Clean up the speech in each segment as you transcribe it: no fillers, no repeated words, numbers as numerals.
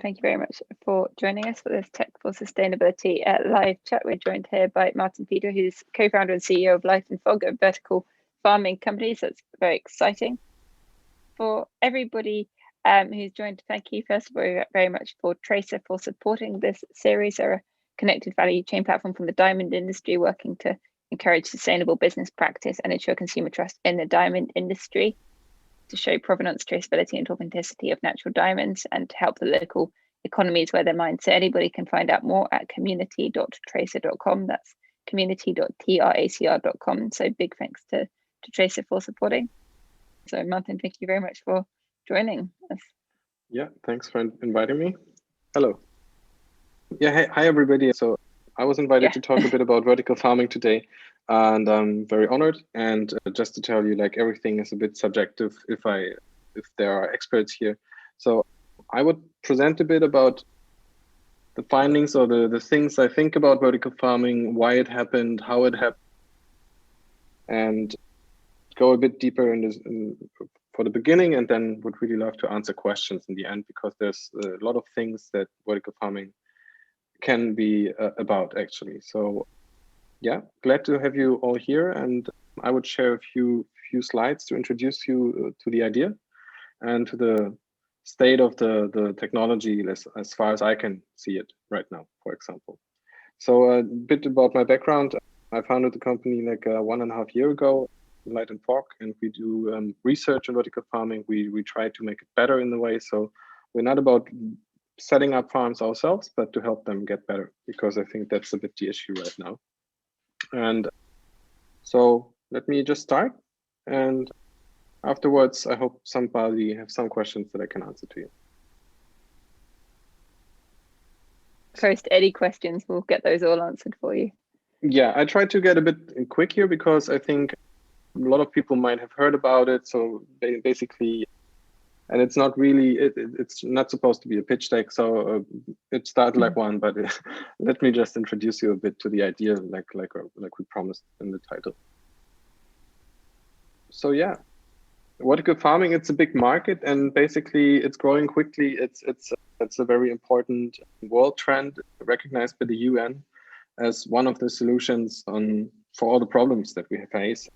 Thank you very much for joining us for this Tech for Sustainability live chat. We're joined here by Martin Peter, who's co-founder and CEO of Lite+Fog, a vertical farming company. So it's very exciting. For everybody who's joined, thank you first of all very much for Tracr for supporting this series. They're a connected value chain platform from the diamond industry working to encourage sustainable business practice and ensure consumer trust in the diamond industry, to show provenance, traceability and authenticity of natural diamonds, and to help the local economies where they're mined. So anybody can find out more at community.tracr.com. That's community.tracr.com. So big thanks to Tracr for supporting. So Martin, thank you very much for joining us. Yeah, thanks for inviting me. Hello. Yeah, hi everybody. So I was invited to talk a bit about vertical farming today, and I'm very honored. And just to tell you, like, everything is a bit subjective if there are experts here. So I would present a bit about the findings or the things I think about vertical farming, why it happened, how it happened, and go a bit deeper in this for the beginning, and then would really love to answer questions in the end, because there's a lot of things that vertical farming can be about, actually. So yeah, glad to have you all here, and I would share a few slides to introduce you to the idea and to the state of the technology as far as I can see it right now, for example. So a bit about my background. I founded the company like 1.5 years ago, Lite+Fog, and we do research in vertical farming. We try to make it better in the way. So we're not about setting up farms ourselves, but to help them get better, because I think that's a bit the issue right now. And so let me just start, and afterwards I hope somebody have some questions that I can answer to you. Post any questions, we'll get those all answered for you. Yeah, I tried to get a bit quick here because I think a lot of people might have heard about it. So basically, and it's not really, it's not supposed to be a pitch deck, so it started like one, but let me just introduce you a bit to the idea, like we promised in the title. So yeah, vertical farming, it's a big market, and basically it's growing quickly. It's a very important world trend recognized by the UN as one of the solutions for all the problems that we face.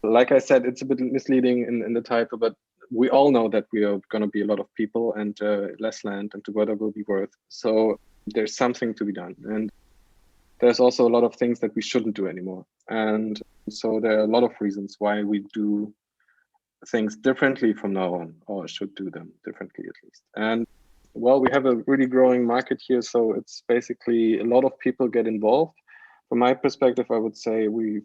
Like I said, it's a bit misleading in the title, but we all know that we are going to be a lot of people and less land, and the weather will be worse. So there's something to be done. And there's also a lot of things that we shouldn't do anymore. And so there are a lot of reasons why we do things differently from now on, or should do them differently at least. And well, we have a really growing market here. So it's basically a lot of people get involved. From my perspective, I would say we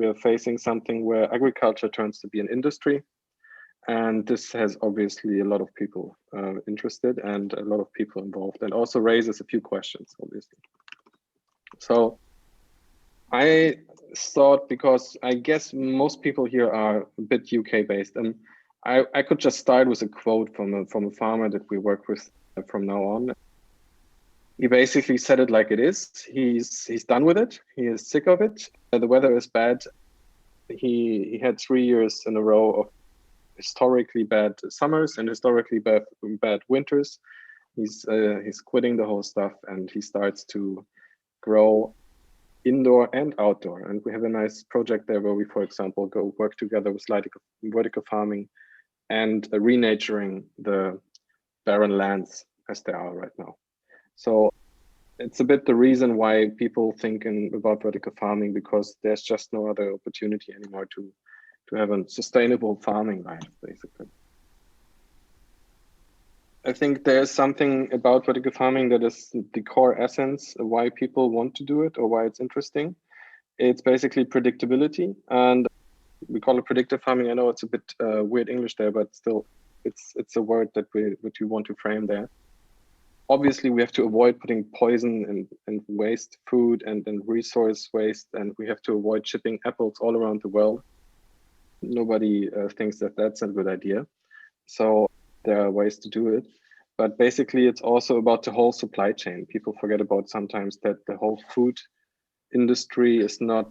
are facing something where agriculture turns to be an industry. And this has obviously a lot of people interested and a lot of people involved, and also raises a few questions, obviously. So I thought, because I guess most people here are a bit UK based, and I could just start with a quote from a farmer that we work with from now on. He basically said it like it is. He's done with it. He is sick of it. The weather is bad. He had 3 years in a row of historically bad summers and historically bad winters. He's quitting the whole stuff, and he starts to grow indoor and outdoor. And we have a nice project there where we, for example, go work together with vertical farming and renaturing the barren lands as they are right now. So it's a bit the reason why people think about vertical farming, because there's just no other opportunity anymore to have a sustainable farming life, basically. I think there's something about vertical farming that is the core essence of why people want to do it or why it's interesting. It's basically predictability, and we call it predictive farming. I know it's a bit weird English there, but still, it's a word that we want to frame there. Obviously, we have to avoid putting poison and waste food and resource waste, and we have to avoid shipping apples all around the world. Nobody thinks that that's a good idea. So there are ways to do it. But basically, it's also about the whole supply chain. People forget about sometimes that the whole food industry is not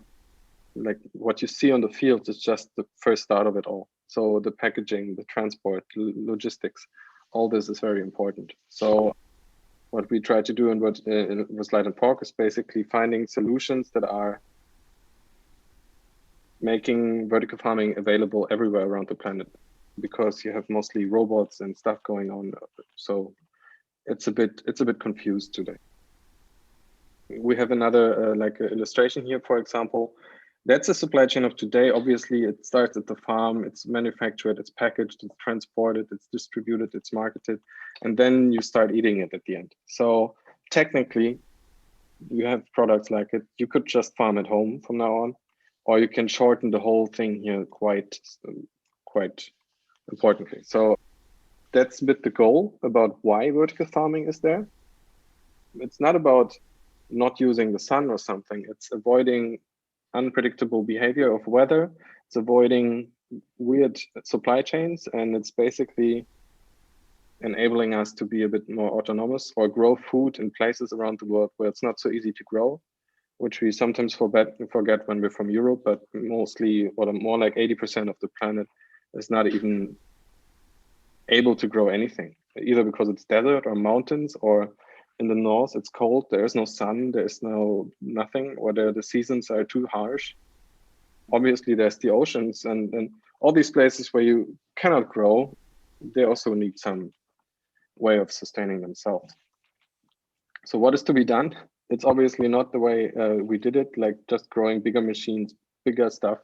like what you see on the field, is just the first start of it all. So the packaging, the transport, logistics, all this is very important. So what we try to do and what with Lite+Fog is basically finding solutions that are making vertical farming available everywhere around the planet, because you have mostly robots and stuff going on. So it's a bit confused today. We have another like illustration here, for example. That's a supply chain of today. Obviously, it starts at the farm, it's manufactured, it's packaged, it's transported, it's distributed, it's marketed, and then you start eating it at the end. So technically, you have products like it. You could just farm at home from now on, or you can shorten the whole thing here quite importantly. So that's a bit the goal about why vertical farming is there. It's not about not using the sun or something. It's avoiding unpredictable behavior of weather. It's avoiding weird supply chains, and it's basically enabling us to be a bit more autonomous or grow food in places around the world where it's not so easy to grow, which we sometimes forget when we're from Europe, but mostly, or more like 80% of the planet is not even able to grow anything, either because it's desert or mountains, or in the north it's cold, there is no sun, there is nothing, or the seasons are too harsh. Obviously there's the oceans and all these places where you cannot grow, they also need some way of sustaining themselves. So what is to be done? It's obviously not the way we did it, like just growing bigger machines, bigger stuff,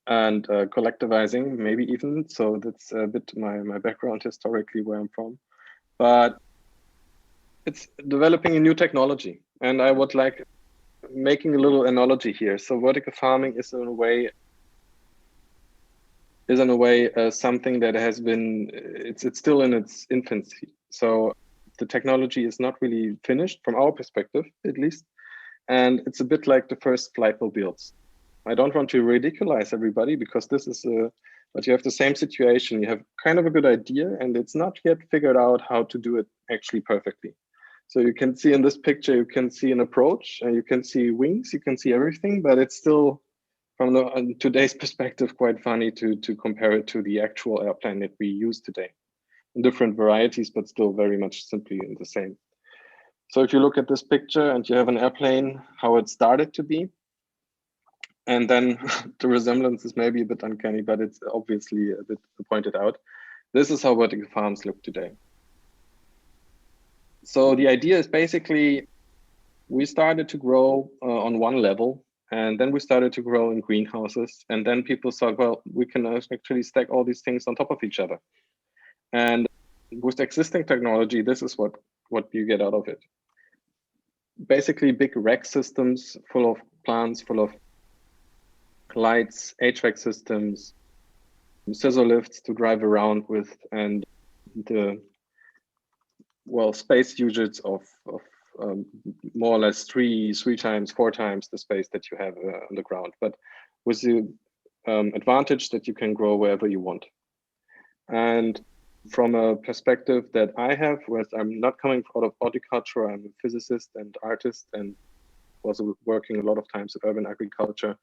and collectivizing, maybe even. So that's a bit my background historically, where I'm from. But it's developing a new technology. And I would like making a little analogy here. So vertical farming is in a way something that has been, it's still in its infancy. So the technology is not really finished from our perspective, at least. And it's a bit like the first flightmobiles. I don't want to ridiculize everybody, because this is but you have the same situation. You have kind of a good idea, and it's not yet figured out how to do it actually perfectly. So you can see in this picture, you can see an approach, and you can see wings, you can see everything, but it's still, from today's perspective, quite funny to compare it to the actual airplane that we use today. In different varieties, but still very much simply the same. So if you look at this picture and you have an airplane, how it started to be, and then the resemblance is maybe a bit uncanny, but it's obviously a bit pointed out. This is how vertical farms look today. So the idea is basically, we started to grow on one level, and then we started to grow in greenhouses. And then people thought, well, we can actually stack all these things on top of each other. And with existing technology, this is what you get out of it. Basically big rack systems full of plants, full of lights, HVAC systems, scissor lifts to drive around with, and the space usage of more or less three times, 4 times the space that you have on the ground, but with the advantage that you can grow wherever you want. And from a perspective that I have, where I'm not coming out of horticulture, I'm a physicist and artist, and was working a lot of times in urban agriculture,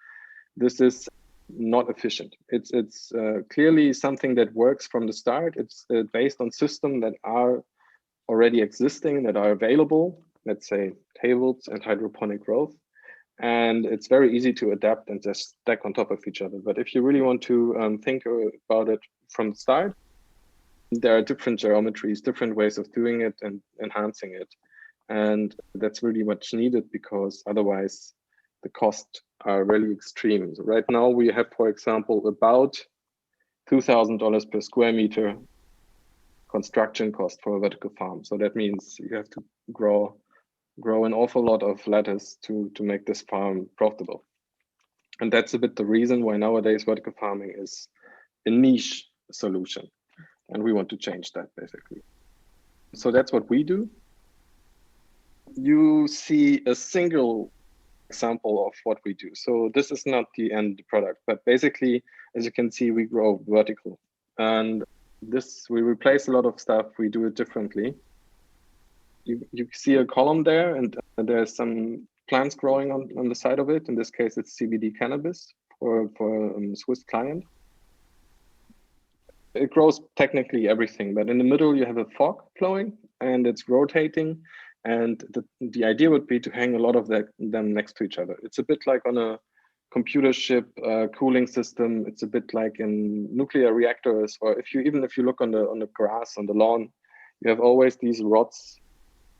this is not efficient. It's clearly something that works from the start. It's based on systems that are already existing, that are available, let's say tables and hydroponic growth. And it's very easy to adapt and just stack on top of each other. But if you really want to think about it from the start, there are different geometries, different ways of doing it and enhancing it. And that's really much needed, because otherwise the costs are really extreme. So right now we have, for example, about $2,000 per square meter construction cost for a vertical farm. So that means you have to grow an awful lot of lettuce to make this farm profitable. And that's a bit the reason why nowadays vertical farming is a niche solution. And we want to change that, basically. So that's what we do. You see a single example of what we do. So this is not the end product, but basically, as you can see, we grow vertical. And this, we replace a lot of stuff, we do it differently. You see a column there, and there's some plants growing on the side of it. In this case, it's CBD cannabis for a Swiss client. it grows technically everything, but in the middle you have a fog flowing and it's rotating. And the idea would be to hang a lot of them next to each other. It's a bit like on a computer chip cooling system. It's a bit like in nuclear reactors, or if you look on the grass, on the lawn, you have always these rods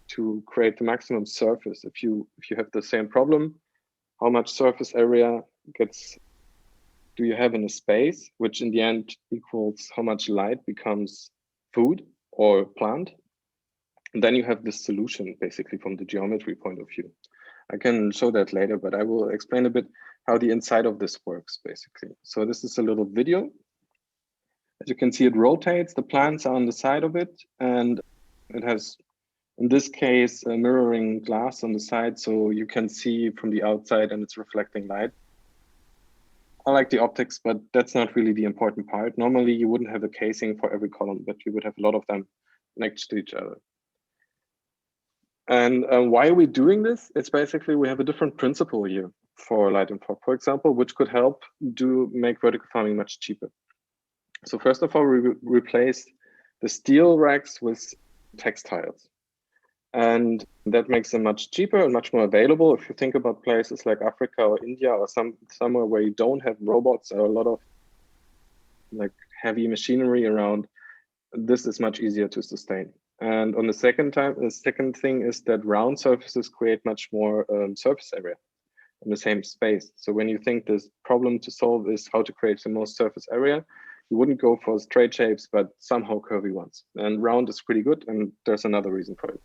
to create the maximum surface. If you have the same problem, how much surface area do you have in a space, which in the end equals how much light becomes food or plant. And then you have this solution basically from the geometry point of view. I can show that later, but I will explain a bit how the inside of this works basically. So this is a little video. As you can see, it rotates, the plants are on the side of it, and it has, in this case, a mirroring glass on the side, so you can see from the outside and it's reflecting light. I like the optics, but that's not really the important part. Normally, you wouldn't have a casing for every column, but you would have a lot of them next to each other. And why are we doing this? It's basically, we have a different principle here for light and fog, for example, which could help make vertical farming much cheaper. So first of all, we replaced the steel racks with textiles. And that makes them much cheaper and much more available. If you think about places like Africa or India or somewhere where you don't have robots or a lot of like heavy machinery around, this is much easier to sustain. And on the second thing is that round surfaces create much more surface area in the same space. So when you think this problem to solve is how to create the most surface area, you wouldn't go for straight shapes, but somehow curvy ones. And round is pretty good, and there's another reason for it.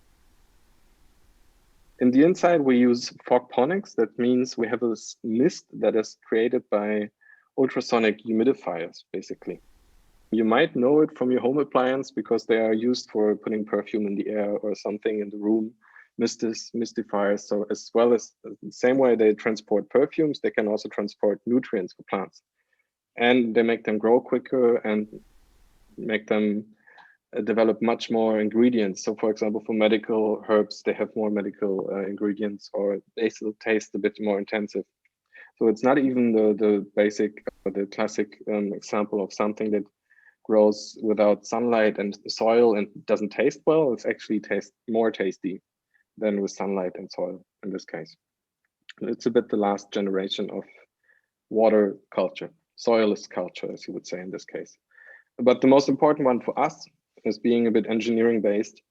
In the inside, we use Photoponics. That means we have a mist that is created by ultrasonic humidifiers, basically. You might know it from your home appliance because they are used for putting perfume in the air or something in the room, mistifiers. So as well as the same way they transport perfumes, they can also transport nutrients for plants. And they make them grow quicker and make them develop much more ingredients. So for example, for medical herbs, they have more medical ingredients, or they still taste a bit more intensive. So it's not even the basic, the classic example of something that grows without sunlight and soil and doesn't taste well. It's actually tastes more tasty than with sunlight and soil in this case. It's a bit the last generation of water culture, soilless culture, as you would say in this case. But the most important one for us is being a bit engineering based.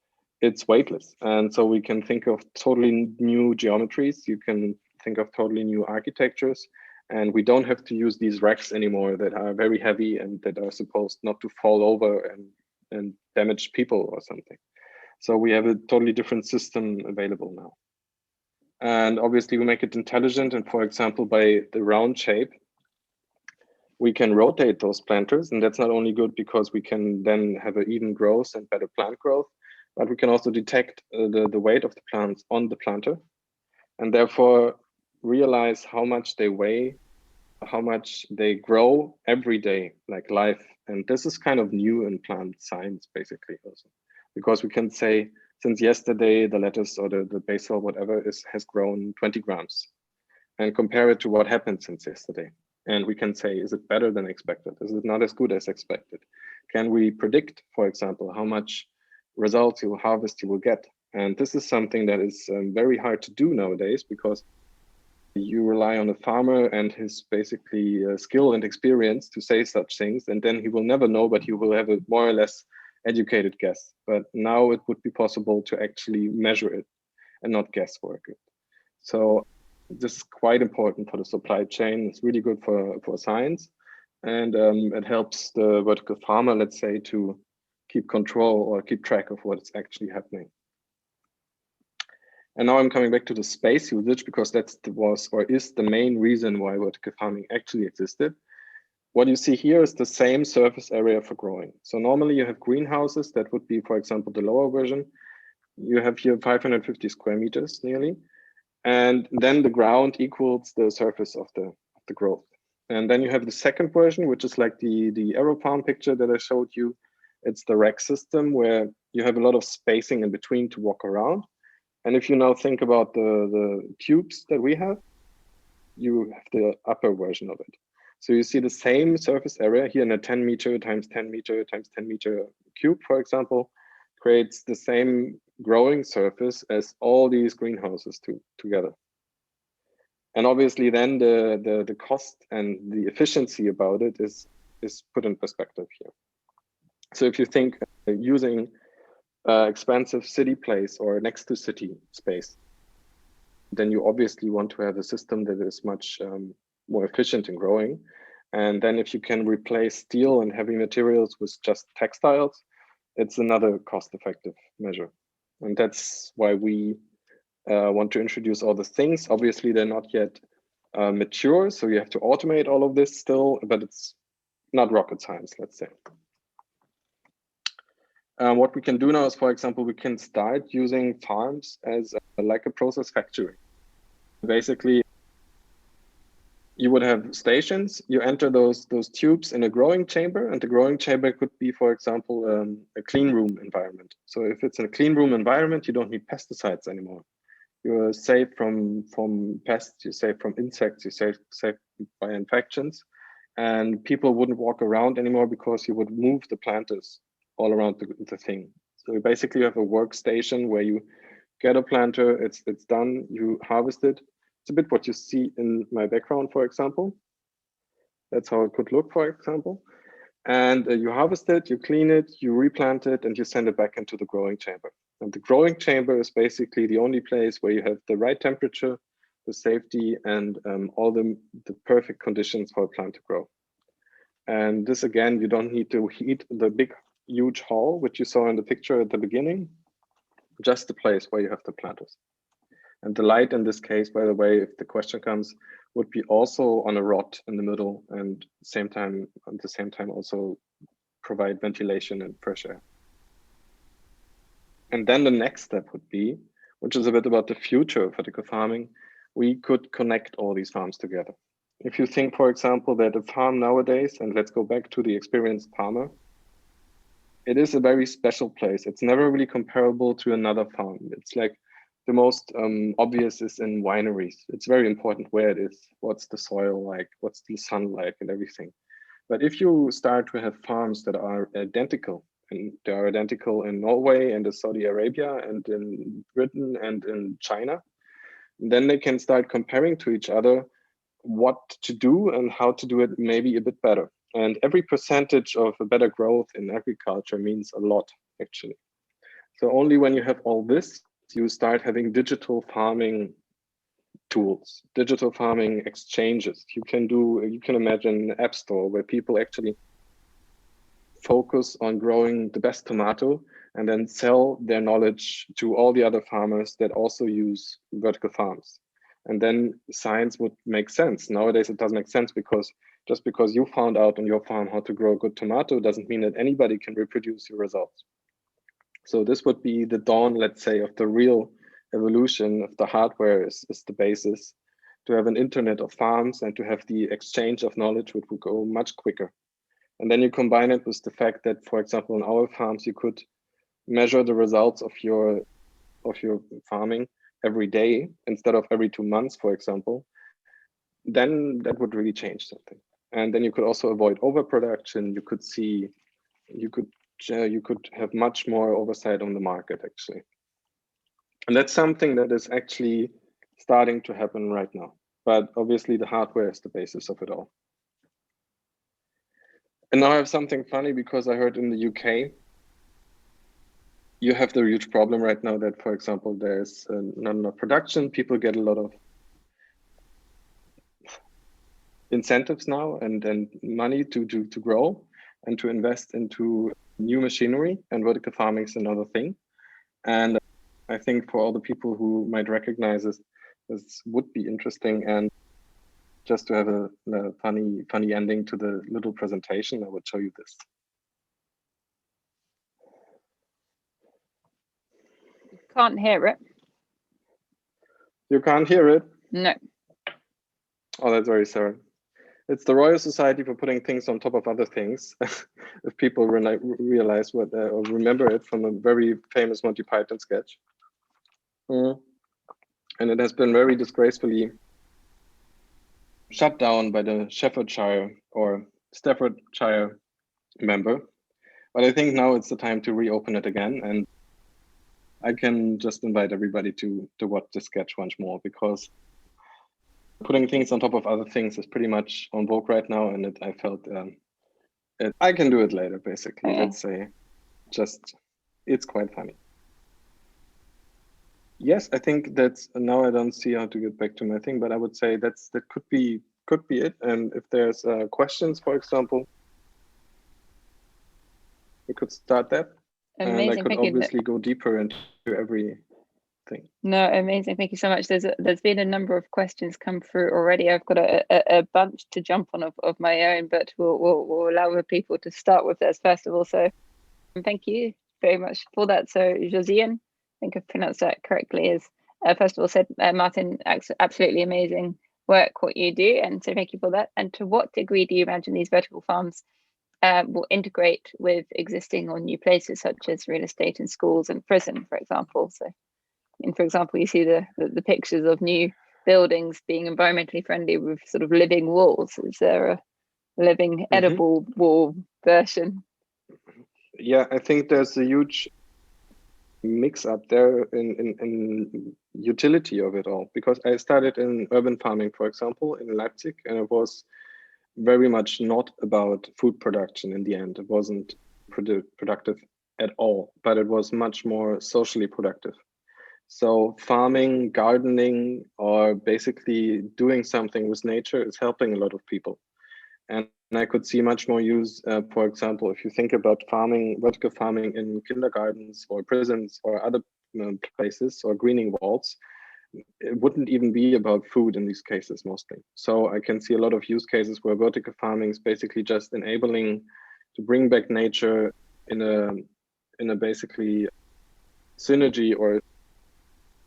It's weightless. And so we can think of totally new geometries. You can think of totally new architectures. And we don't have to use these racks anymore that are very heavy and that are supposed not to fall over and damage people or something. So we have a totally different system available now. And obviously we make it intelligent. And for example, by the round shape, we can rotate those planters. And that's not only good because we can then have an even growth and better plant growth, but we can also detect the weight of the plants on the planter and therefore realize how much they weigh, how much they grow every day, like life. And this is kind of new in plant science, basically, also, because we can say, since yesterday, the lettuce or the basil, whatever, has grown 20 grams and compare it to what happened since yesterday. And we can say, is it better than expected? Is it not as good as expected? Can we predict, for example, how much results you will harvest you will get? And this is something that is very hard to do nowadays because you rely on a farmer and his basically skill and experience to say such things, and then he will never know, but he will have a more or less educated guess. But now it would be possible to actually measure it and not guesswork it. So this is quite important for the supply chain. It's really good for science, and it helps the vertical farmer, let's say, to keep control or keep track of what's actually happening. And now I'm coming back to the space usage because that is the main reason why vertical farming actually existed. What you see here is the same surface area for growing. So normally you have greenhouses that would be, for example, the lower version. You have here 550 square meters nearly. And then the ground equals the surface of the growth. And then you have the second version, which is like the arrow farm picture that I showed you. It's the rack system where you have a lot of spacing in between to walk around. And if you now think about the tubes that we have, you have the upper version of it. So you see the same surface area here in a 10 meter times 10 meter times 10 meter cube, for example, creates the same growing surface as all these greenhouses together. And obviously then the cost and the efficiency about it is put in perspective here. So if you think using expensive city place or next to city space, then you obviously want to have a system that is much more efficient in growing. And then if you can replace steel and heavy materials with just textiles, it's another cost-effective measure. And that's why we want to introduce all the things. Obviously, they're not yet mature, so you have to automate all of this still, but it's not rocket science, let's say. What we can do now is, for example, we can start using farms as like a process factory. Basically, you would have stations, you enter those tubes in a growing chamber, and the growing chamber could be, for example, a clean room environment. So if it's a clean room environment, you don't need pesticides anymore. You're safe from pests, you're safe from insects, you're safe by infections, and people wouldn't walk around anymore because you would move the planters all around the thing. So you basically have a workstation where you get a planter, it's done, you harvest it. It's a bit what you see in my background, for example. That's how it could look, for example. And you harvest it, you clean it, you replant it, and you send it back into the growing chamber. And the growing chamber is basically the only place where you have the right temperature, the safety, and all the perfect conditions for a plant to grow. And this, again, you don't need to heat the big, huge hall, which you saw in the picture at the beginning, just the place where you have the planters. And the light in this case, by the way, if the question comes, would be also on a rod in the middle, and at the same time also provide ventilation and fresh air. And then the next step would be, which is a bit about the future of vertical farming, we could connect all these farms together. If you think, for example, that a farm nowadays, and let's go back to the experienced farmer, it is a very special place. It's never really comparable to another farm. It's like the most obvious is in wineries. It's very important where it is, what's the soil like, what's the sun like, and everything. But if you start to have farms that are identical, and they are identical in Norway and in Saudi Arabia and in Britain and in China, then they can start comparing to each other what to do and how to do it maybe a bit better. And every percentage of a better growth in agriculture means a lot, actually. So only when you have all this, you start having digital farming tools, digital farming exchanges. You can imagine an app store where people actually focus on growing the best tomato and then sell their knowledge to all the other farmers that also use vertical farms. And then science would make sense. Nowadays, it doesn't make sense because just because you found out on your farm how to grow a good tomato doesn't mean that anybody can reproduce your results. So this would be the dawn, let's say, of the real evolution of the hardware is the basis to have an internet of farms and to have the exchange of knowledge, which would go much quicker. And then you combine it with the fact that, for example, in our farms, you could measure the results of your farming every day instead of every 2 months, for example, then that would really change something. And then you could also avoid overproduction. You could have much more oversight on the market, actually. And that's something that is actually starting to happen right now. But obviously the hardware is the basis of it all. And now I have something funny because I heard in the UK, you have the huge problem right now that, for example, there's not enough production. People get a lot of incentives now and money to grow and to invest into new machinery, and vertical farming is another thing. And I think for all the people who might recognize this would be interesting. And just to have a funny ending to the little presentation, I would show you this. Can't hear it. You can't hear it? No. Oh, that's very sad. It's the Royal Society for putting things on top of other things. If people realize what or remember it from a very famous Monty Python sketch. And it has been very disgracefully shut down by the Staffordshire member. But I think now it's the time to reopen it again, and I can just invite everybody to watch the sketch once more, because putting things on top of other things is pretty much on vogue right now, and I felt I can do it later, basically. Okay. Let's say, it's quite funny. Yes, I think that's, now I don't see how to get back to my thing, but I would say that could be it. And if there's questions, for example, we could start that. Amazing. And I could obviously go deeper into everything. No, amazing. Thank you so much. There's been a number of questions come through already. I've got a bunch to jump on of my own, but we'll allow the people to start with this first of all. So thank you very much for that. So Josiane, I think I've pronounced that correctly, is first of all said, Martin, absolutely amazing work what you do, and so thank you for that. And to what degree do you imagine these vertical farms will integrate with existing or new places such as real estate and schools and prison, for example? So, and for example, you see the pictures of new buildings being environmentally friendly with sort of living walls. Is there a living edible wall version? Yeah, I think there's a huge mix up there in utility of it all, because I started in urban farming, for example, in Leipzig, and it was very much not about food production in the end. It wasn't productive at all, but it was much more socially productive. So farming, gardening, or basically doing something with nature is helping a lot of people. And I could see much more use, for example, if you think about farming, vertical farming in kindergartens or prisons or other places, or greening walls, it wouldn't even be about food in these cases mostly. So I can see a lot of use cases where vertical farming is basically just enabling to bring back nature in a basically synergy or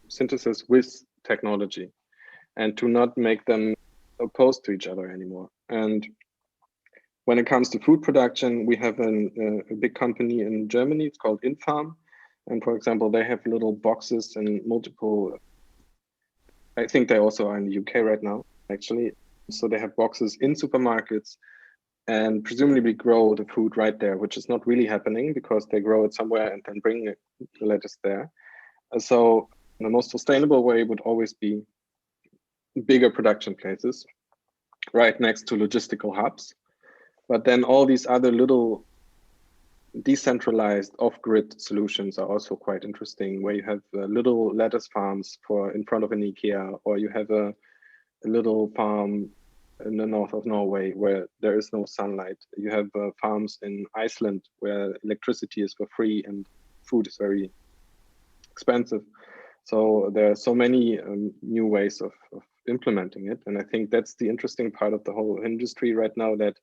synthesis with technology, and to not make them opposed to each other anymore. And when it comes to food production, we have a big company in Germany. It's called Infarm. And for example, they have little boxes and multiple, I think they also are in the UK right now, actually. So they have boxes in supermarkets and presumably grow the food right there, which is not really happening because they grow it somewhere and then bring the lettuce there. So the most sustainable way would always be bigger production places right next to logistical hubs. But then all these other little decentralized off-grid solutions are also quite interesting, where you have little lettuce farms in front of an IKEA, or you have a little farm in the north of Norway where there is no sunlight. You have farms in Iceland where electricity is for free and food is very expensive. So there are so many new ways of implementing it. And I think that's the interesting part of the whole industry right now, that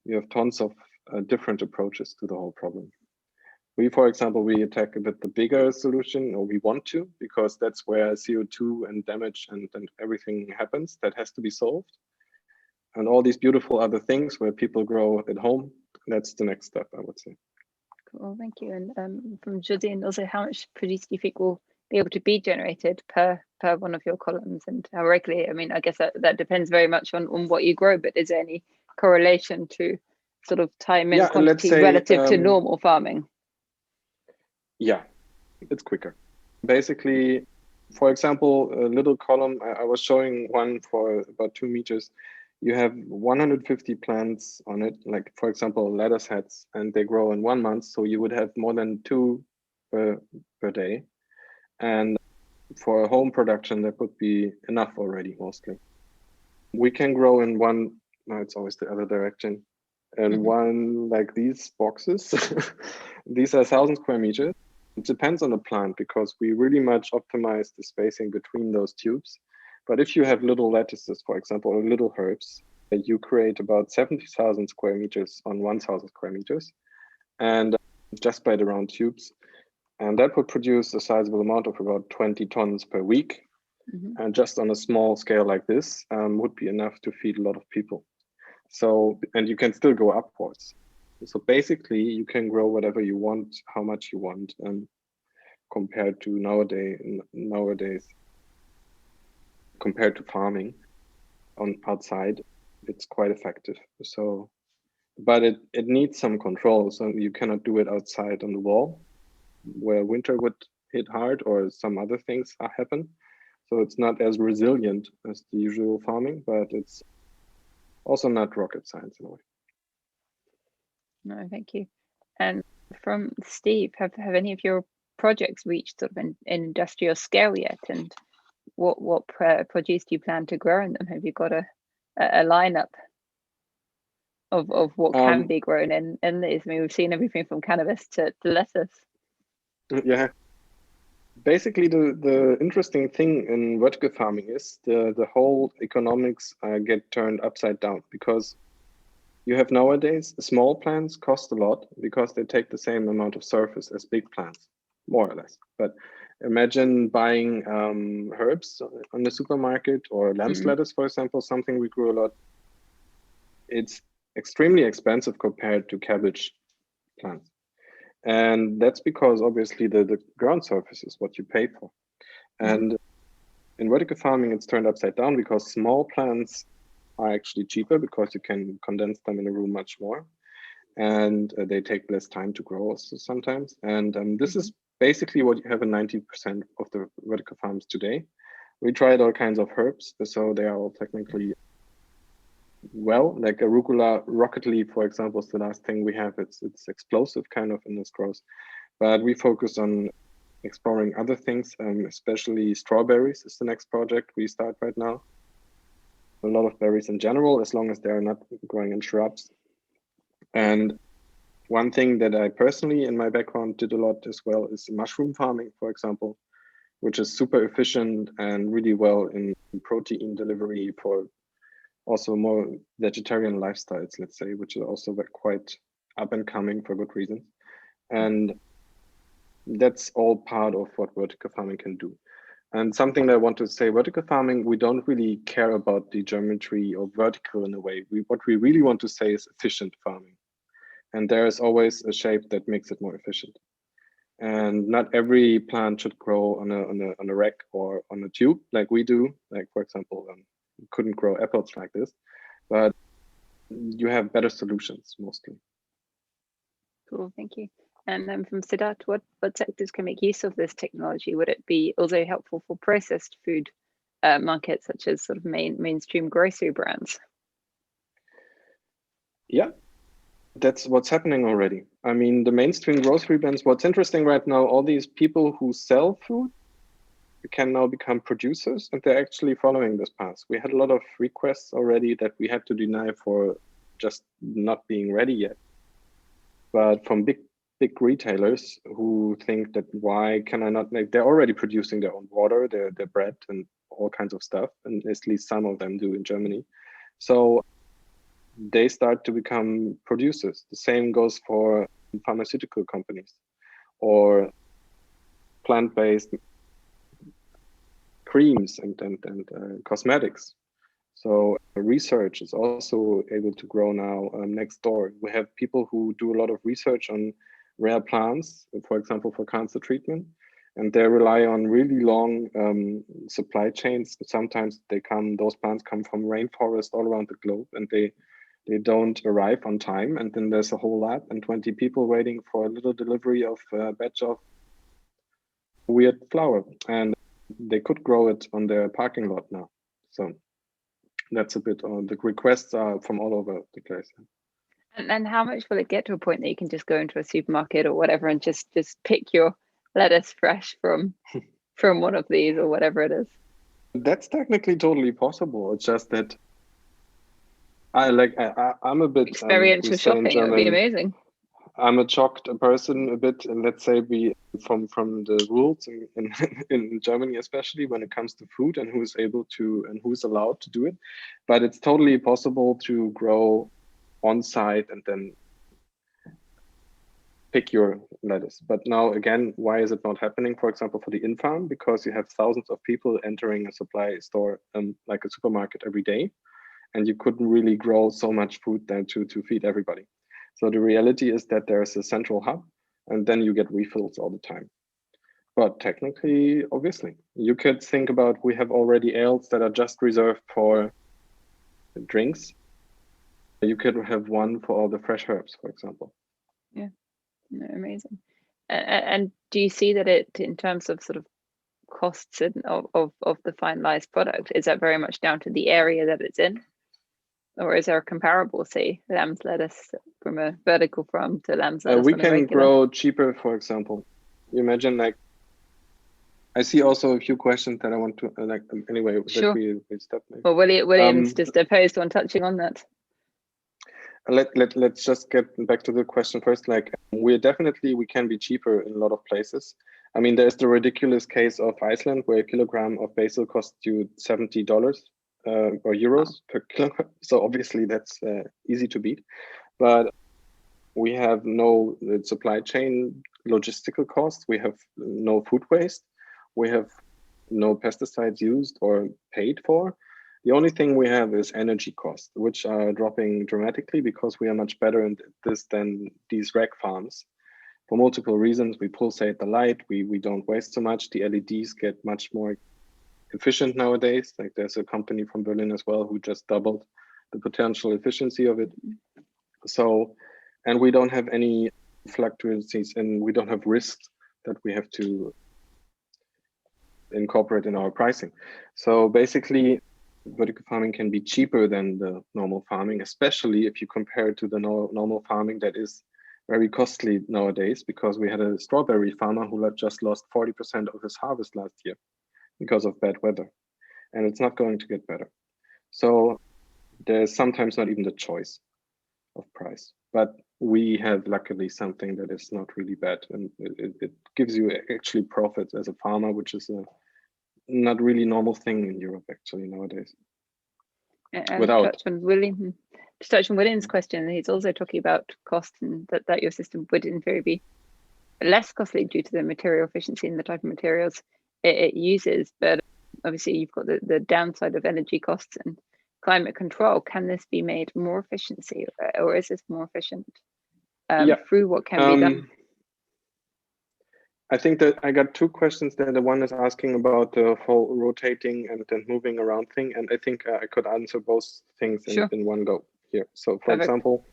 you have tons of different approaches to the whole problem. We, for example, we attack a bit the bigger solution, or we want to, because that's where CO2 and damage and everything happens. That has to be solved. And all these beautiful other things where people grow at home, that's the next step, I would say. Cool, thank you. And from Josiane, also, how much produce do you think will be able to be generated per one of your columns, and how regularly? I mean, I guess that depends very much on what you grow, but is there any correlation to sort of time and quantity relative to normal farming? Yeah, it's quicker. Basically, for example, a little column, I was showing one for about 2 meters. You have 150 plants on it, like, for example, lettuce heads, and they grow in 1 month. So you would have more than 2 per day. And for a home production, that would be enough already, mostly. We can grow in one, no, it's always the other direction. And one like these boxes, these are 1,000 square meters. It depends on the plant, because we really much optimize the spacing between those tubes. But if you have little lettuces, for example, or little herbs, you create about 70,000 square meters on 1,000 square meters, and just by the round tubes. And that would produce a sizable amount of about 20 tons per week. And just on a small scale like this would be enough to feed a lot of people. So, and you can still go upwards. So basically you can grow whatever you want, how much you want, compared to nowadays, compared to farming. on outside, it's quite effective. So, but it needs some control. So you cannot do it outside on the wall where winter would hit hard or some other things happen. So it's not as resilient as the usual farming, but it's also not rocket science in a way. No, thank you. And from Steve, have any of your projects reached sort of an industrial scale yet? And what produce do you plan to grow in them? Have you got a lineup of what can be grown in these? I mean, we've seen everything from cannabis to lettuce. Yeah. Basically, the interesting thing in vertical farming is the whole economics get turned upside down, because you have nowadays small plants cost a lot because they take the same amount of surface as big plants, more or less. But imagine buying herbs on the supermarket or lamb's lettuce, for example, something we grew a lot. It's extremely expensive compared to cabbage plants. And that's because obviously the ground surface is what you pay for. And in vertical farming, it's turned upside down because small plants are actually cheaper because you can condense them in a room much more. And they take less time to grow also sometimes. And this is basically what you have in 90% of the vertical farms today. We tried all kinds of herbs, so they are all technically well, like arugula, rocket leaf, for example, is the last thing we have. It's explosive kind of in this growth, but we focus on exploring other things, especially strawberries is the next project we start right now. A lot of berries in general, as long as they are not growing in shrubs. And one thing that I personally in my background did a lot as well is mushroom farming, for example, which is super efficient and really well in protein delivery for also more vegetarian lifestyles, let's say, which are also quite up and coming for good reasons. And that's all part of what vertical farming can do. And something that I want to say, vertical farming, we don't really care about the geometry or vertical in a way. What we really want to say is efficient farming. And there is always a shape that makes it more efficient. And not every plant should grow on a rack or on a tube like we do. Like, for example, you couldn't grow apples like this, but you have better solutions mostly. Cool, thank you. And then from Siddharth, what sectors can make use of this technology? Would it be also helpful for processed food markets, such as sort of mainstream grocery brands? Yeah, that's what's happening already. I mean, the mainstream grocery brands, what's interesting right now, all these people who sell food can now become producers, and they're actually following this path. We had a lot of requests already that we had to deny for just not being ready yet. But from big retailers who think that why can I not, like, they're already producing their own water, their bread and all kinds of stuff, and at least some of them do in Germany. So they start to become producers. The same goes for pharmaceutical companies or plant-based creams and cosmetics. So research is also able to grow now next door. We have people who do a lot of research on rare plants, for example, for cancer treatment, and they rely on really long supply chains. Sometimes those plants come from rainforest all around the globe, and they don't arrive on time. And then there's a whole lab and 20 people waiting for a little delivery of a batch of weird flower, and they could grow it on their parking lot now. So that's a bit on the requests are from all over the place. And how much will it get to a point that you can just go into a supermarket or whatever and just pick your lettuce fresh from one of these or whatever it is? That's technically totally possible. It's just that I'm a bit experiential shopping. It would be amazing. I'm a shocked person a bit, and let's say from the rules in Germany, especially when it comes to food and who's able to and who's allowed to do it. But it's totally possible to grow on site and then pick your lettuce. But now again, why is it not happening? For example, for the in-farm, because you have thousands of people entering a supply store like a supermarket every day, and you couldn't really grow so much food there to feed everybody. So the reality is that there's a central hub, and then you get refills all the time. But technically, obviously, you could think about, we have already ales that are just reserved for drinks, you could have one for all the fresh herbs, for example. Yeah, no, amazing. And do you see that it, in terms of sort of costs of the finalized product, is that very much down to the area that it's in? Or is there a comparable, say, lamb's lettuce from a vertical farm to lamb's lettuce We on a can regular? grow cheaper, for example. You imagine, like, I see also a few questions that I want to, anyway, Sure. that we step. Well, William's just opposed on touching on that. Let's just get back to the question first. Like, we can be cheaper in a lot of places. I mean, there's the ridiculous case of Iceland, where a kilogram of basil costs you $70 or euros per kilogram. So obviously that's easy to beat. But we have no supply chain logistical costs. We have no food waste. We have no pesticides used or paid for. The only thing we have is energy costs, which are dropping dramatically because we are much better at this than these rag farms. For multiple reasons, we pulsate the light, we don't waste so much. The LEDs get much more efficient nowadays. Like, there's a company from Berlin as well who just doubled the potential efficiency of it. So, and we don't have any fluctuations, and we don't have risks that we have to incorporate in our pricing. So basically, vertical farming can be cheaper than the normal farming, especially if you compare it to the normal farming that is very costly nowadays, because we had a strawberry farmer who just lost 40% of his harvest last year because of bad weather, and it's not going to get better. So there's sometimes not even the choice of price, but we have luckily something that is not really bad, and it gives you actually profits as a farmer, which is a not really normal thing in Europe actually nowadays. And to touch on William's question, he's also talking about cost, and that your system would in theory be less costly due to the material efficiency and the type of materials it uses. But obviously you've got the downside of energy costs and climate control. Can this be made more efficiency, or is this more efficient through what can be done? I think that I got two questions there. The one is asking about the whole rotating and then moving around thing. And I think I could answer both things in one go here. So for example,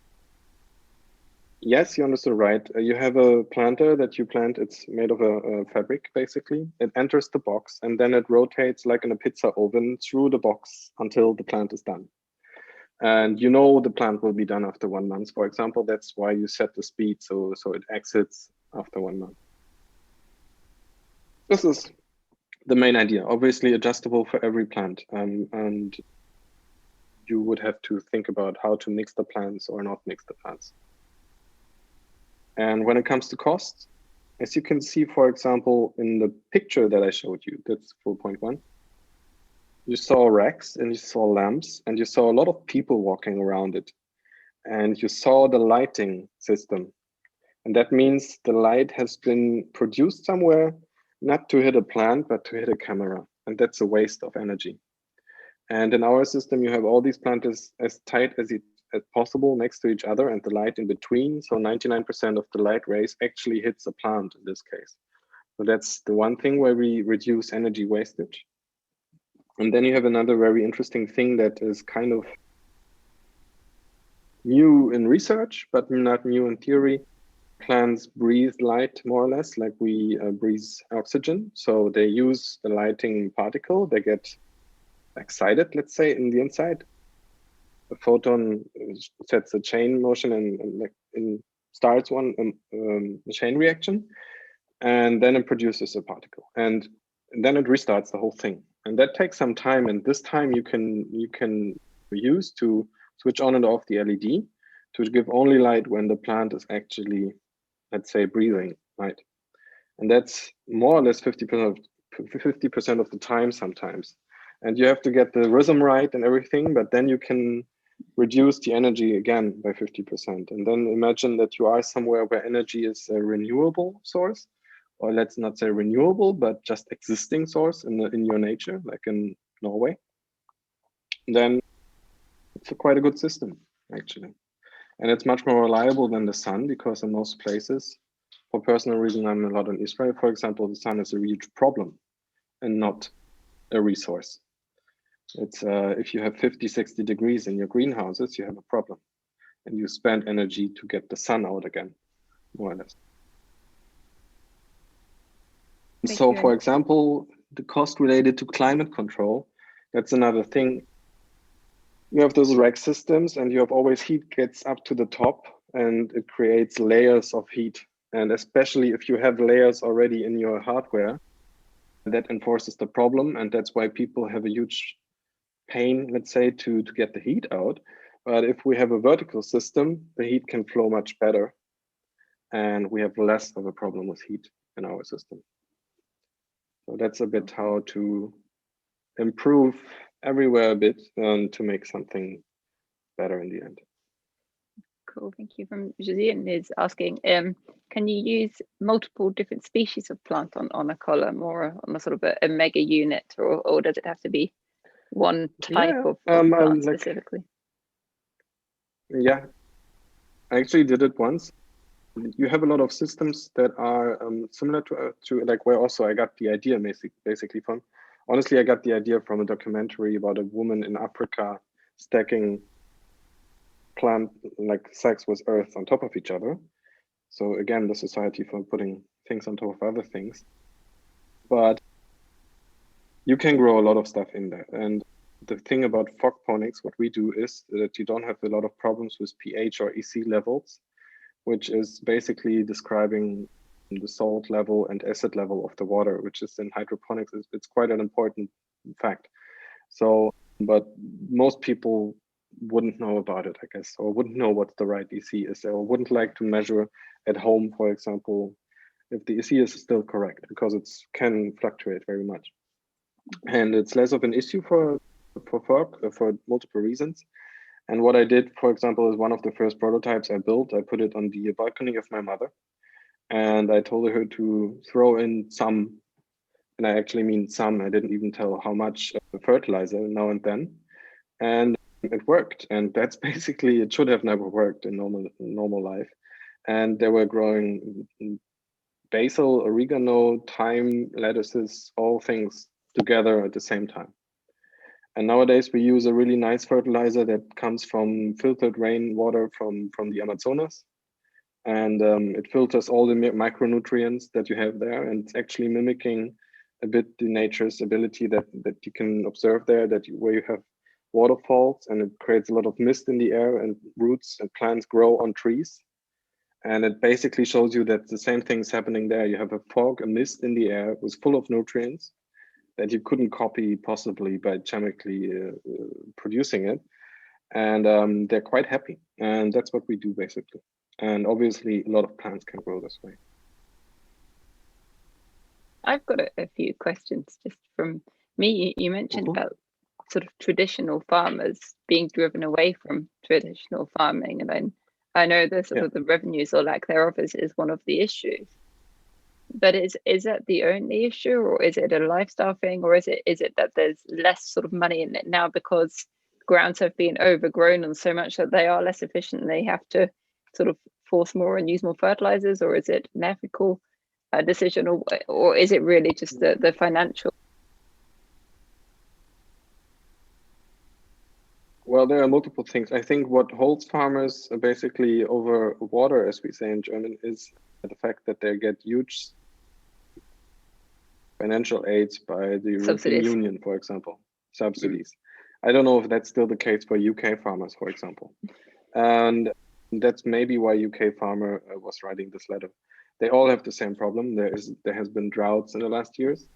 yes, you understood right. You have a planter that you plant. It's made of a fabric, basically. It enters the box and then it rotates like in a pizza oven through the box until the plant is done. And you know the plant will be done after 1 month, for example. That's why you set the speed so it exits after 1 month. This is the main idea, obviously adjustable for every plant. And you would have to think about how to mix the plants or not mix the plants. And when it comes to costs, as you can see, for example, in the picture that I showed you, that's 4.1, you saw racks and you saw lamps and you saw a lot of people walking around it. And you saw the lighting system. And that means the light has been produced somewhere, not to hit a plant, but to hit a camera. And that's a waste of energy. And in our system, you have all these plants as tight as possible next to each other and the light in between. So 99% of the light rays actually hits a plant in this case. So that's the one thing where we reduce energy wastage. And then you have another very interesting thing that is kind of new in research, but not new in theory. Plants breathe light more or less like we breathe oxygen. So they use the lighting particle. They get excited, let's say, in the inside. A photon sets a chain motion and starts a chain reaction, and then it produces a particle, and then it restarts the whole thing. And that takes some time. And this time you can use to switch on and off the LED to give only light when the plant is actually, let's say, breathing light. And that's more or less 50% of the time sometimes. And you have to get the rhythm right and everything, but then you can reduce the energy again by 50%. And then imagine that you are somewhere where energy is a renewable source, or let's not say renewable, but just existing source in your nature, like in Norway. Then it's quite a good system, actually. And it's much more reliable than the sun, because in most places, for personal reason, I'm a lot in Israel, for example, the sun is a huge problem and not a resource. It's if you have 50, 60 degrees in your greenhouses, you have a problem, and you spend energy to get the sun out again, more or less. So, for example, the cost related to climate control, that's another thing. You have those rack systems, and you have always heat gets up to the top, and it creates layers of heat. And especially if you have layers already in your hardware, that enforces the problem, and that's why people have a huge pain, let's say, to get the heat out. But if we have a vertical system, the heat can flow much better, and we have less of a problem with heat in our system. So that's a bit how to improve everywhere a bit to make something better in the end. Cool, thank you. From Josiane is asking, can you use multiple different species of plant on a column or on a sort of a mega unit, or does it have to be one type of plant specifically? Yeah, I actually did it once. You have a lot of systems that are similar to like where also I got the idea basically from. Honestly, I got the idea from a documentary about a woman in Africa stacking plant like sacks with earth on top of each other. So again, the society for putting things on top of other things. But you can grow a lot of stuff in there. And the thing about Photoponics, what we do is that you don't have a lot of problems with pH or EC levels, which is basically describing the salt level and acid level of the water, which is in hydroponics, it's quite an important fact. So, but most people wouldn't know about it, I guess, or wouldn't know what the right EC is, or wouldn't like to measure at home, for example, if the EC is still correct, because it can fluctuate very much. And it's less of an issue for multiple reasons. And what I did, for example, is one of the first prototypes I built, I put it on the balcony of my mother. And I told her to throw in some, and I actually mean some, I didn't even tell how much fertilizer now and then. And it worked. And that's basically, it should have never worked in normal life. And they were growing basil, oregano, thyme, lettuces, all things together at the same time. And nowadays we use a really nice fertilizer that comes from filtered rainwater from the Amazonas. And it filters all the micronutrients that you have there. And it's actually mimicking a bit the nature's ability that you can observe there, where you have waterfalls and it creates a lot of mist in the air and roots and plants grow on trees. And it basically shows you that the same thing is happening there. You have a fog, a mist in the air was full of nutrients that you couldn't copy possibly by chemically producing it. And they're quite happy. And that's what we do basically. And obviously a lot of plants can grow this way. I've got a few questions just from me. You mentioned about sort of traditional farmers being driven away from traditional farming. And I know the sort of the revenues or lack thereof is one of the issues. But is that the only issue, or is it a lifestyle thing, or is it that there's less sort of money in it now because grounds have been overgrown and so much that they are less efficient and they have to sort of force more and use more fertilizers, or is it an ethical decision, or is it really just the financial? Well, there are multiple things. I think what holds farmers basically over water, as we say in German, is the fact that they get huge financial aids by the European Union, for example, subsidies. I don't know if that's still the case for UK farmers, for example. And that's maybe why UK farmer was writing this letter. They all have the same problem. There has been droughts in the last years.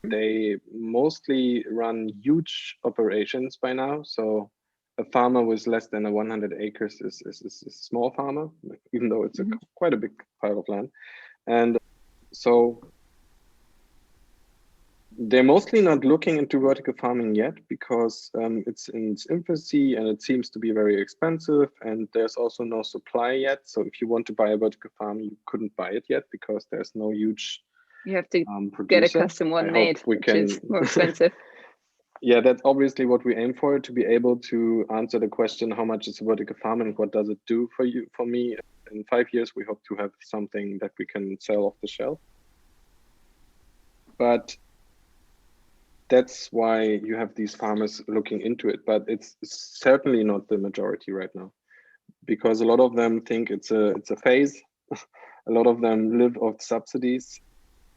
They mostly run huge operations by now. So a farmer with less than 100 acres is a small farmer, even though it's quite a big pile of land. And so they're mostly not looking into vertical farming yet because it's in its infancy and it seems to be very expensive, and there's also no supply yet. So if you want to buy a vertical farm, you couldn't buy it yet because there's no huge you have to get a custom one made, which is more expensive. Yeah, that's obviously what we aim for, to be able to answer the question, how much is a vertical farm and what does it do for you, for me? In 5 years, we hope to have something that we can sell off the shelf. But that's why you have these farmers looking into it, but it's certainly not the majority right now, because a lot of them think it's a phase. A lot of them live off subsidies.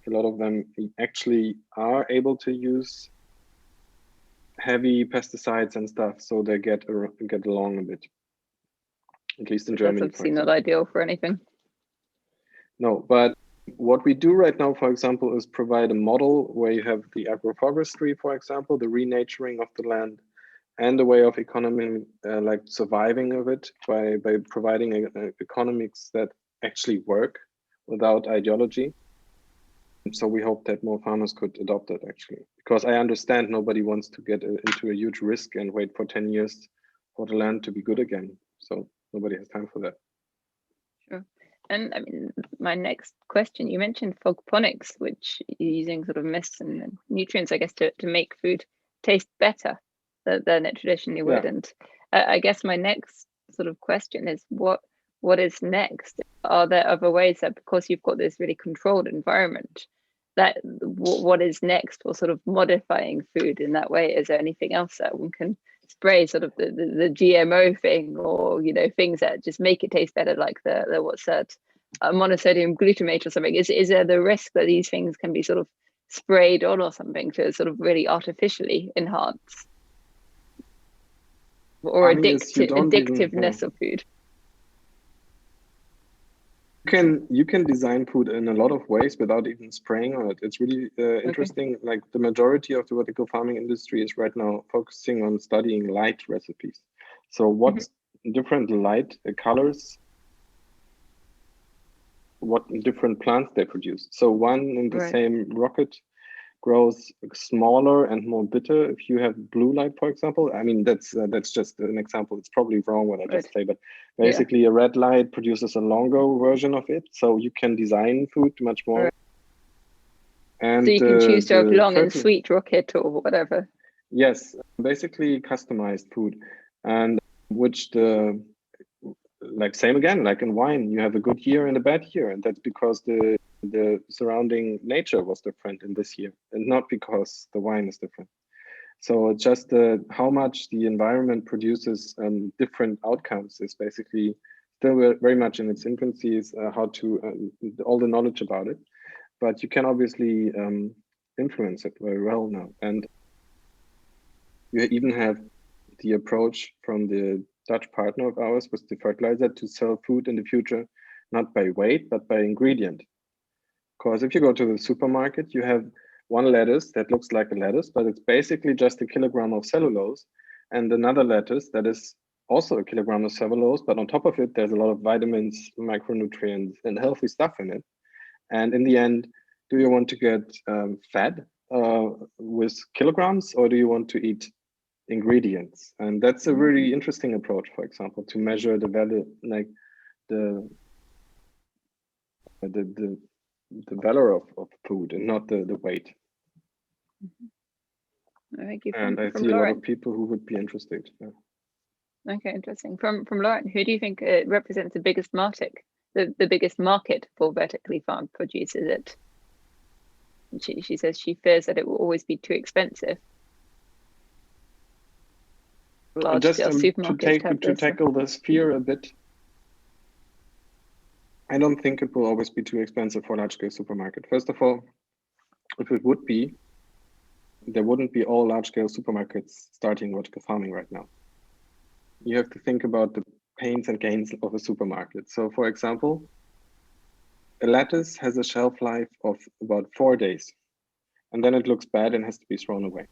A lot of them actually are able to use heavy pesticides and stuff, so they get along a bit. At least in Germany. That's obviously not ideal for anything. No, but what we do right now, for example, is provide a model where you have the agroforestry, for example, the renaturing of the land, and a way of economy, like surviving of it by providing economics that actually work without ideology. So we hope that more farmers could adopt it, actually, because I understand nobody wants to get into a huge risk and wait for 10 years for the land to be good again. So nobody has time for that. Sure. And I mean, my next question, you mentioned Photoponics, which you're using sort of mists and nutrients, I guess, to make food taste better than it traditionally would. Yeah. And I guess my next sort of question is what is next? Are there other ways that, because you've got this really controlled environment, that what is next for sort of modifying food in that way? Is there anything else that one can spray, sort of the GMO thing, or things that just make it taste better, like the what's that, monosodium glutamate or something? Is there the risk that these things can be sort of sprayed on or something to sort of really artificially enhance or addictiveness of food? You can design food in a lot of ways without even spraying on it. It's really interesting. Okay. Like the majority of the vertical farming industry is right now focusing on studying light recipes. So what's different light colors, what different plants they produce. So one in the same rocket grows smaller and more bitter if you have blue light, for example. I mean, that's just an example. It's probably wrong what I just say, but basically a red light produces a longer version of it. So you can design food much more. And so you can choose to have long and sweet rocket or whatever. Yes, basically customized food, and which like same again, like in wine, you have a good year and a bad year, and that's because the surrounding nature was different in this year, and not because the wine is different. So just how much the environment produces different outcomes is basically still very much in its infancy. Is how to all the knowledge about it, but you can obviously influence it very well now, and you even have the approach from the Dutch partner of ours with the fertilizer to sell food in the future, not by weight, but by ingredient. Because if you go to the supermarket, you have one lettuce that looks like a lettuce, but it's basically just a kilogram of cellulose, and another lettuce that is also a kilogram of cellulose, but on top of it, there's a lot of vitamins, micronutrients, and healthy stuff in it. And in the end, do you want to get fat with kilograms, or do you want to eat ingredients? And that's a really interesting approach, for example, to measure the value, like the value of food and not the weight. Thank you. And I see a lot of people who would be interested. Yeah. Okay, interesting. From Lauren, who do you think represents the biggest market? The biggest market for vertically farmed produce? Is it? She says she fears that it will always be too expensive. Just to tackle this fear a bit, I don't think it will always be too expensive for a large-scale supermarket. First of all, if it would be, there wouldn't be all large-scale supermarkets starting vertical farming right now. You have to think about the pains and gains of a supermarket. So, for example, a lettuce has a shelf life of about 4 days, and then it looks bad and has to be thrown away.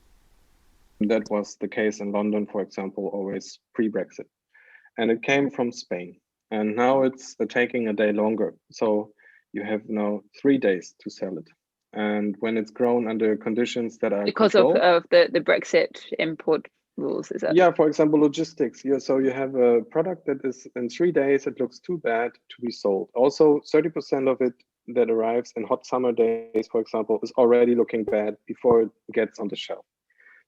That was the case in London, for example, always pre-Brexit. And it came from Spain. And now it's taking a day longer. So you have now 3 days to sell it. And when it's grown under conditions that are because of the Brexit import rules, is that? Yeah, for example, logistics. Yeah, so you have a product that is in 3 days, it looks too bad to be sold. Also, 30% of it that arrives in hot summer days, for example, is already looking bad before it gets on the shelf.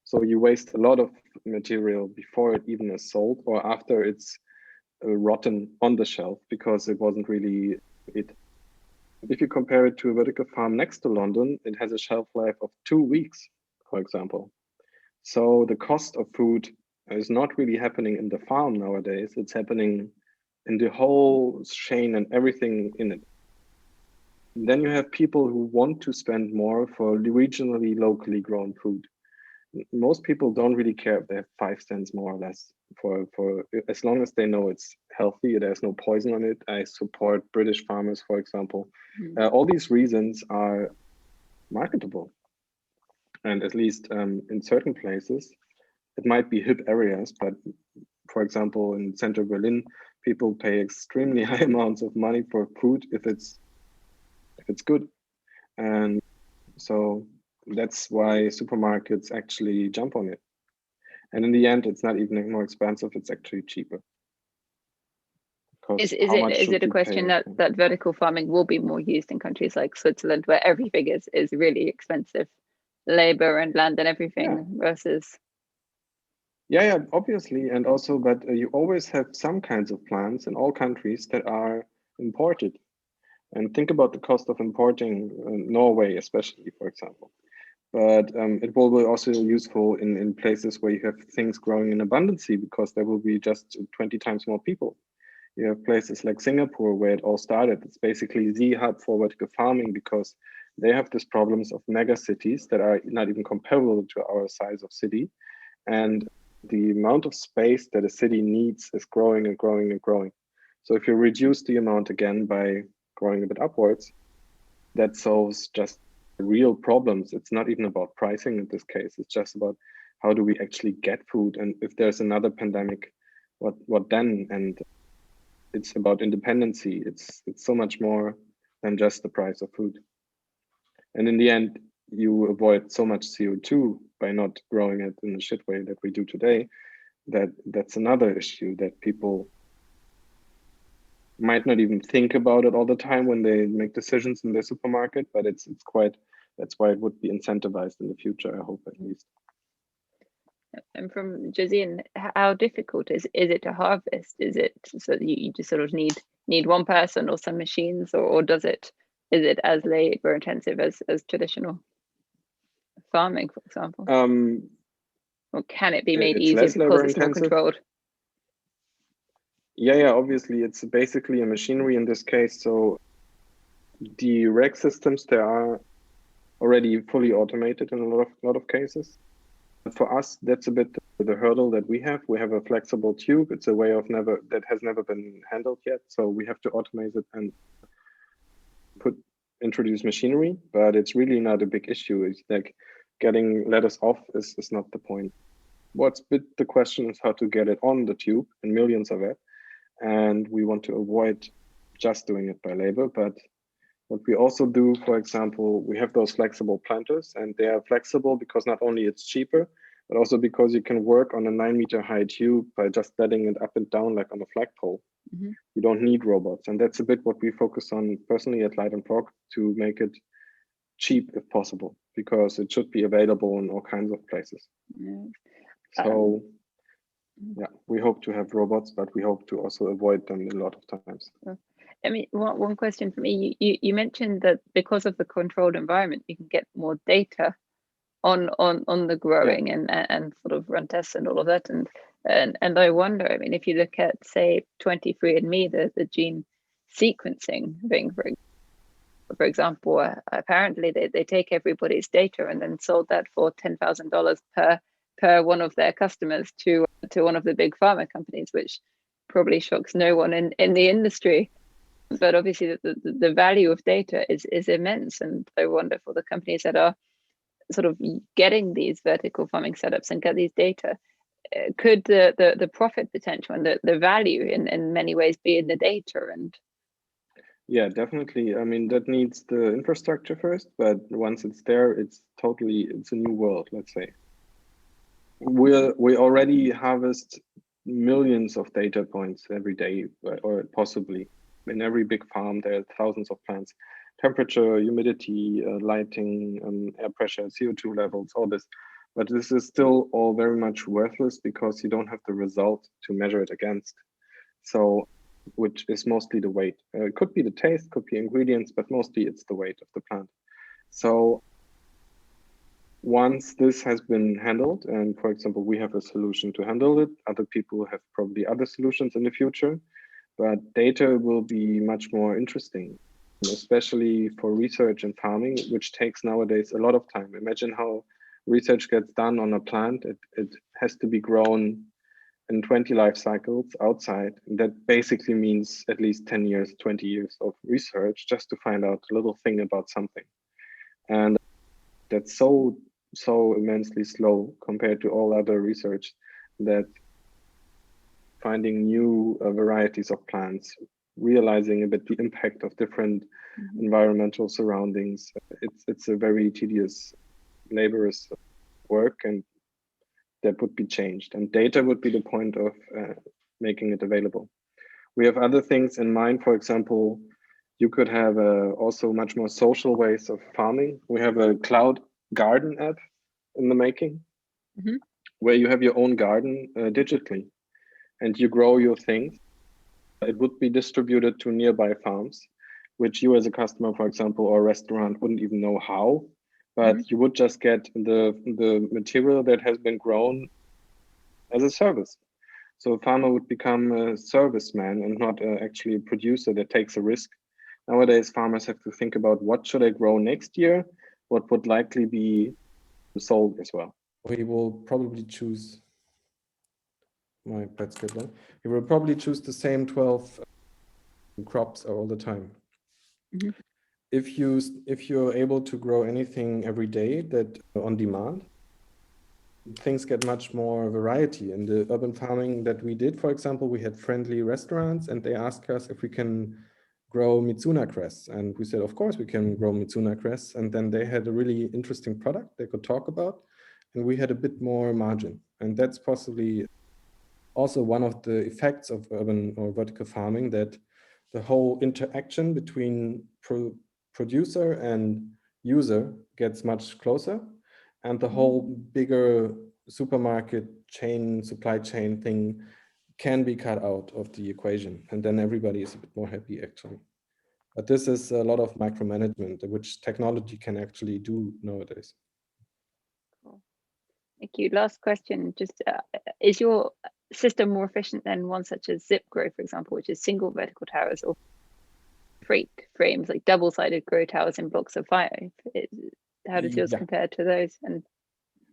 So you waste a lot of material before it even is sold or after it's rotten on the shelf because it wasn't really it. If you compare it to a vertical farm next to London, it has a shelf life of 2 weeks. for example. So the cost of food is not really happening in the farm nowadays. It's happening in the whole chain and everything in it. And then you have people who want to spend more for regionally, locally grown food. Most people don't really care if they have 5 cents more or less for as long as they know it's healthy, there's no poison on it. I support British farmers, for example. All these reasons are marketable. And at least in certain places, it might be hip areas, but for example, in central Berlin, people pay extremely high amounts of money for food if it's good. And so that's why supermarkets actually jump on it. And in the end, it's not even more expensive, it's actually cheaper. Is it a question that vertical farming will be more used in countries like Switzerland, where everything is really expensive, labor and land and everything, versus? Yeah, obviously. And also, but you always have some kinds of plants in all countries that are imported. And think about the cost of importing Norway, especially, for example. But it will be also useful in places where you have things growing in abundance, because there will be just 20 times more people. You have places like Singapore where it all started. It's basically the hub for vertical farming because they have these problems of mega cities that are not even comparable to our size of city. And the amount of space that a city needs is growing and growing and growing. So if you reduce the amount again by growing a bit upwards, that solves just real problems. It's not even about pricing in this case. It's just about how do we actually get food, and if there's another pandemic, what then? And it's about independency. It's so much more than just the price of food. And in the end, you avoid so much CO2 by not growing it in the shit way that we do today. That's another issue that people might not even think about it all the time when they make decisions in their supermarket, but it's quite, that's why it would be incentivized in the future, I hope, at least. And from Josine, how difficult is it to harvest? Is it so that you just sort of need one person or some machines, or is it as labor intensive as traditional farming, for example? Or can it be made easier because it's more controlled? Yeah, obviously it's basically a machinery in this case. So the rack systems, they are already fully automated in a lot of cases. For us, that's a bit the hurdle that we have. We have a flexible tube. It's a way of that has never been handled yet. So we have to automate it and introduce machinery, but it's really not a big issue. It's like getting lettuce off is not the point. What's the question is how to get it on the tube, and millions of it. And we want to avoid just doing it by labor. But what we also do, for example, we have those flexible planters, and they are flexible because not only it's cheaper, but also because you can work on a 9-meter high tube by just letting it up and down like on a flagpole. Mm-hmm. You don't need robots. And that's a bit what we focus on personally at Lite+Fog, to make it cheap if possible, because it should be available in all kinds of places. Mm-hmm. So yeah, we hope to have robots, but we hope to also avoid them a lot of times. I mean, one question for me, you mentioned that because of the controlled environment, you can get more data on the growing, and sort of run tests and all of that. And I wonder, I mean, if you look at, say, 23andMe, the gene sequencing thing, for example, apparently they take everybody's data and then sold that for $10,000 per one of their customers to one of the big pharma companies, which probably shocks no one in the industry. But obviously the value of data is immense. And I wonder, for the companies that are sort of getting these vertical farming setups and get these data, could the profit potential and the value in many ways be in the data? And yeah, definitely. I mean, that needs the infrastructure first, but once it's there, it's a new world, let's say. We already harvest millions of data points every day, or possibly in every big farm. There are thousands of plants, temperature, humidity, lighting, air pressure, CO2 levels, all this. But this is still all very much worthless because you don't have the result to measure it against. So, which is mostly the weight. It could be the taste, could be ingredients, but mostly it's the weight of the plant. So once this has been handled, and for example, we have a solution to handle it, other people have probably other solutions in the future, but data will be much more interesting, especially for research and farming, which takes nowadays a lot of time. Imagine how research gets done on a plant. It has to be grown in 20 life cycles outside. That basically means at least 10 years, 20 years of research just to find out a little thing about something. And that's so immensely slow compared to all other research, that finding new varieties of plants, realizing a bit the impact of different environmental surroundings, it's a very tedious, laborious work, and that would be changed. And data would be the point of making it available. We have other things in mind. For example, you could have also much more social ways of farming. We have a cloud garden app in the making, where you have your own garden digitally, and you grow your things. It would be distributed to nearby farms, which you as a customer, for example, or restaurant wouldn't even know how, but you would just get the material that has been grown as a service. So a farmer would become a serviceman and not actually a producer that takes a risk. Nowadays, farmers have to think about what should I grow next year, what would likely be sold as well. We will probably choose my pet schedule. We will probably choose the same 12 crops all the time. If you're able to grow anything every day that on demand, things get much more variety. In the urban farming that we did, for example, we had friendly restaurants, and they asked us if we can grow Mitsuna cress, and we said, of course we can grow Mitsuna cress. And then they had a really interesting product they could talk about, and we had a bit more margin. And that's possibly also one of the effects of urban or vertical farming, that the whole interaction between producer and user gets much closer, and the whole bigger supermarket chain, supply chain thing can be cut out of the equation, and then everybody is a bit more happy actually. But this is a lot of micromanagement, which technology can actually do nowadays. Cool. Thank you. Last question, just is your system more efficient than one such as Zip Grow, for example, which is single vertical towers, or freight frames, like double-sided grow towers in blocks of 5? How does yours compare to those? And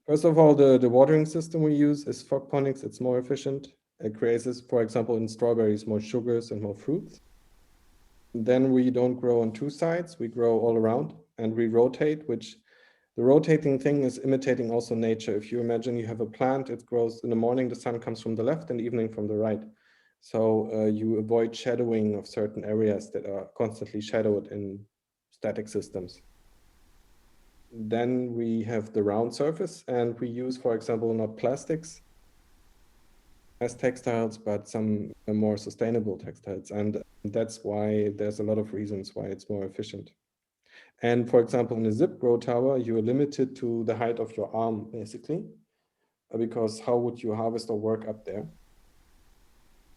first of all, the watering system we use is Photoponics. It's more efficient. It creates, for example, in strawberries, more sugars and more fruits. Then we don't grow on two sides, we grow all around, and we rotate, which the rotating thing is imitating also nature. If you imagine you have a plant, it grows in the morning, the sun comes from the left, and evening from the right. So you avoid shadowing of certain areas that are constantly shadowed in static systems. Then we have the round surface, and we use, for example, not plastics as textiles, but some more sustainable textiles. And that's why there's a lot of reasons why it's more efficient. And for example, in a Zip Grow tower, you are limited to the height of your arm, basically, because how would you harvest or work up there?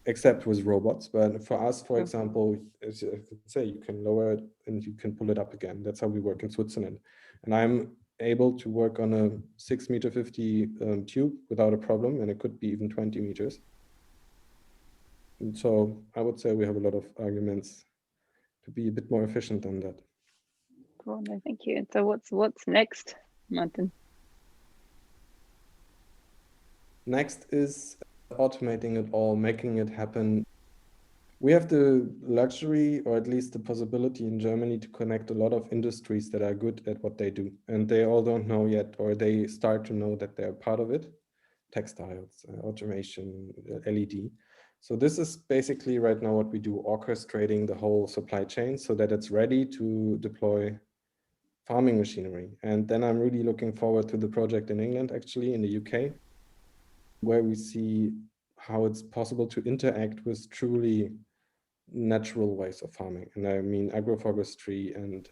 Except with robots. But for us, for example, as I say, you can lower it and you can pull it up again. That's how we work in Switzerland. And I'm able to work on a 6.50 meter tube without a problem, and it could be even 20 meters. And so I would say we have a lot of arguments to be a bit more efficient than that. Cool, no, thank you. And so what's next, Martin? Next is automating it all, making it happen. We have the luxury, or at least the possibility in Germany, to connect a lot of industries that are good at what they do. And they all don't know yet, or they start to know that they're part of it. Textiles, automation, LED. So this is basically right now what we do, orchestrating the whole supply chain so that it's ready to deploy farming machinery. And then I'm really looking forward to the project in England, actually, in the UK, where we see how it's possible to interact with truly natural ways of farming. And I mean agroforestry and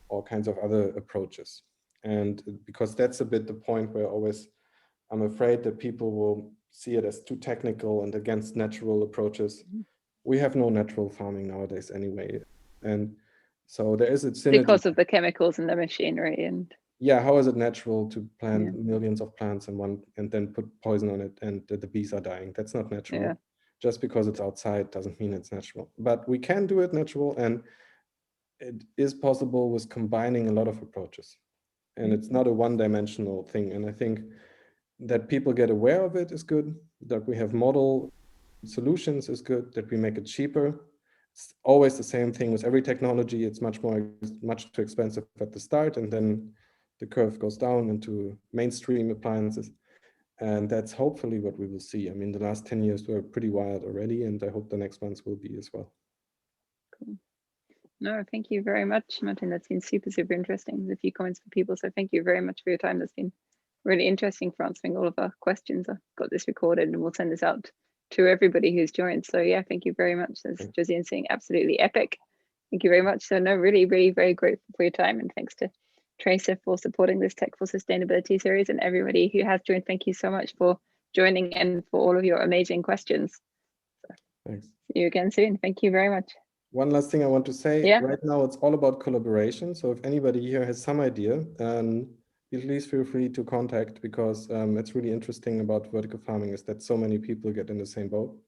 all kinds of other approaches. And because that's a bit the point where I'm afraid that people will see it as too technical and against natural approaches. We have no natural farming nowadays anyway. And so there is a synergy. Because of the chemicals and the machinery and yeah, how is it natural to plant millions of plants in one and then put poison on it and the bees are dying? That's not natural. Yeah. Just because it's outside doesn't mean it's natural. But we can do it natural, and it is possible with combining a lot of approaches. And it's not a one-dimensional thing. And I think that people get aware of it is good, that we have model solutions is good, that we make it cheaper. It's always the same thing with every technology. It's much too expensive at the start, and then the curve goes down into mainstream appliances. And that's hopefully what we will see. I mean, the last 10 years were pretty wild already, and I hope the next ones will be as well. Cool. No, thank you very much, Martin. That's been super, super interesting. There's a few comments for people. So thank you very much for your time. That's been really interesting for answering all of our questions. I've got this recorded and we'll send this out to everybody who's joined. So yeah, thank you very much. As Josiane saying, absolutely epic. Thank you very much. So no, really, really very grateful for your time, and thanks to Tracr for supporting this Tech for Sustainability series, and everybody who has joined. Thank you so much for joining and for all of your amazing questions. So, thanks. See you again soon. Thank you very much. One last thing I want to say, yeah. Right now it's all about collaboration. So if anybody here has some idea, please feel free to contact, because it's really interesting about vertical farming is that so many people get in the same boat.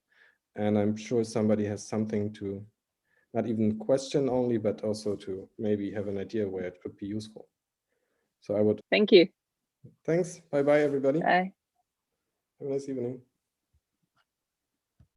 And I'm sure somebody has something to not even question only, but also to maybe have an idea where it could be useful. So I would. Thank you. Thanks. Bye-bye, everybody. Bye. Have a nice evening.